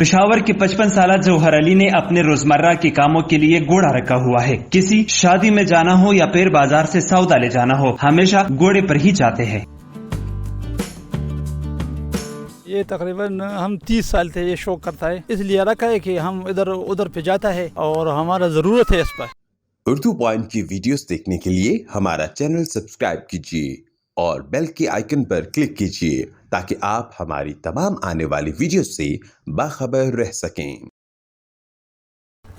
पेशावर के 55 साल जौहर अली ने अपने रोजमर्रा के कामों के लिए घोड़ा रखा हुआ है। किसी शादी में जाना हो या फिर बाजार से सौदा ले जाना हो, हमेशा घोड़े पर ही जाते हैं। ये तकरीबन हम 30 साल से ये शौक करता है, इसलिए रखा है कि हम इधर उधर पे जाता है और हमारा ज़रूरत है इस पर। उर्दू पॉइंट की वीडियोस देखने के लिए हमारा चैनल सब्सक्राइब कीजिए और बेल के आइकन पर क्लिक कीजिए ताकि आप हमारी तमाम आने वाली वीडियोस से बाखबर रह सकें।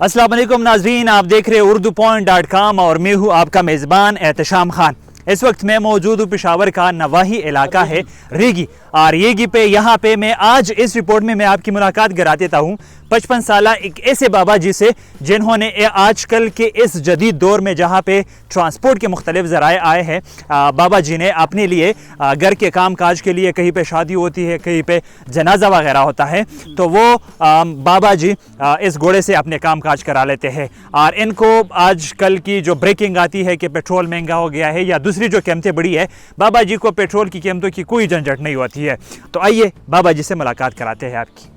अस्सलाम वालेकुम नाजरीन, आप देख रहे हैं urdupoint.com और मैं हूँ आपका मेज़बान एहतशाम खान। इस वक्त मैं मौजूद हूँ पेशावर का नवाही इलाका है रेगी, और रेगी पे यहाँ पे मैं आज इस रिपोर्ट में मैं आपकी मुलाकात करा देता हूँ 55 साल एक ऐसे बाबा जी से जिन्होंने आजकल के इस जदीद दौर में जहाँ पे ट्रांसपोर्ट के मुख्तलिफ ज़राए आए हैं, बाबा जी ने अपने लिए घर के काम काज के लिए, कहीं पे शादी होती है, कहीं पे जनाजा वगैरह होता है, तो वो बाबा जी इस घोड़े से अपने काम काज करा लेते हैं। और इनको आजकल की जो ब्रेकिंग आती है कि पेट्रोल महंगा हो गया है या दूसरी जो कीमतें बढ़ी है, बाबा जी को पेट्रोल की कीमतों की कोई झंझट नहीं होती है। तो आइए बाबा जी से मुलाकात कराते हैं आपकी।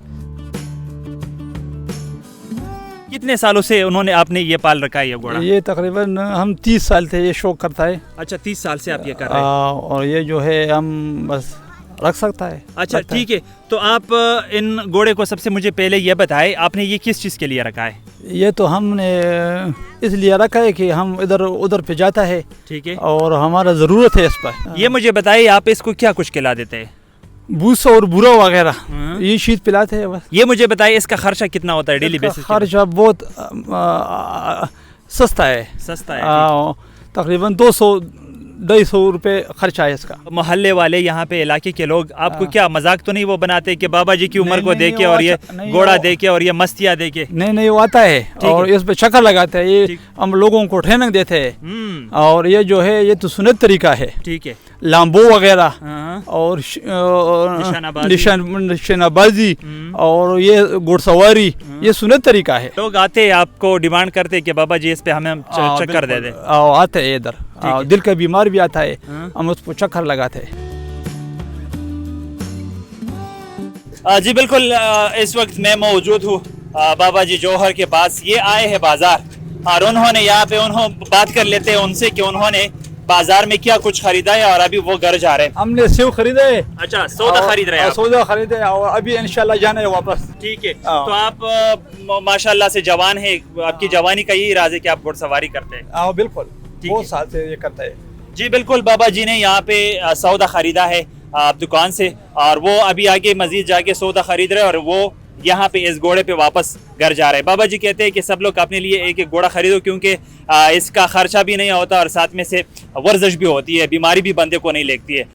कितने सालों से उन्होंने आपने ये पाल रखा है ये घोड़ा? ये तकरीबन हम 30 साल से ये शौक करता है। अच्छा, 30 साल से आप ये कर रहे हैं। और ये जो है हम बस रख सकता है। अच्छा ठीक है, तो आप इन घोड़े को सबसे मुझे पहले ये बताएं, आपने ये किस चीज़ के लिए रखा है? ये तो हमने इसलिए रखा है कि हम इधर उधर पे जाता है, ठीक है, और हमारा ज़रूरत है इस पर। ये मुझे बताइए आप इसको क्या कुछ खिला देते हैं? भूसा और बुरा वगैरह ये शीत पिलाते हैं बस। ये मुझे बताइए इसका खर्चा कितना होता है डेली बेसिस? खर्चा बहुत सस्ता है। सस्ता है, तकरीबन 200-250 रुपये खर्चा है इसका। मोहल्ले वाले यहाँ पे इलाके के लोग आपको क्या मजाक तो नहीं वो बनाते कि बाबा जी की उम्र को देखे और ये घोड़ा देखे और ये मस्तियाँ देखे? नहीं, वो आता है और इस पे चक्कर लगाते हैं, ये हम लोगों को ट्रेनिंग देते हैं। और ये जो है ये तो सुन्नत तरीका है, ठीक है, लाम्बो वगैरह और निशानाबाजी और ये घुड़सवारी, ये सुन्नत तरीका है। लोग आते हैं आपको डिमांड करते हैं कि बाबा जी इस पे हमें चक्कर दे दे। आते हैं इधर, दिल का बीमार भी आता है, हम उसको चक्कर लगाते हैं। जी बिल्कुल, इस वक्त मैं मौजूद हूँ बाबा जी जौहर के पास। ये आए हैं बाजार और उन्होंने यहाँ पे बात कर लेते हैं उनसे कि उन्होंने बाजार में क्या कुछ खरीदा है और अभी वो घर जा रहे हैं। हमने सेव खरीदे। अच्छा, सौदा खरीद रहे हैं? सौदा खरीदे और अभी इंशाल्लाह जाना है वापस। ठीक है, तो आप माशाल्लाह से जवान है, आपकी जवानी का यही राज है कि आप घुड़सवारी करते हैं? बिल्कुल, बहुत साल से ये करता है। जी बिल्कुल, बाबा जी ने यहाँ पे सौदा खरीदा है दुकान से, और वो अभी आगे मजीद जाके सौदा खरीद रहे हैं और वो यहाँ पे इस घोड़े पे वापस घर जा रहे हैं। बाबा जी कहते हैं कि सब लोग अपने लिए एक एक घोड़ा खरीदो, क्योंकि इसका खर्चा भी नहीं होता और साथ में से वर्जिश भी होती है, बीमारी भी बंदे को नहीं लगती है।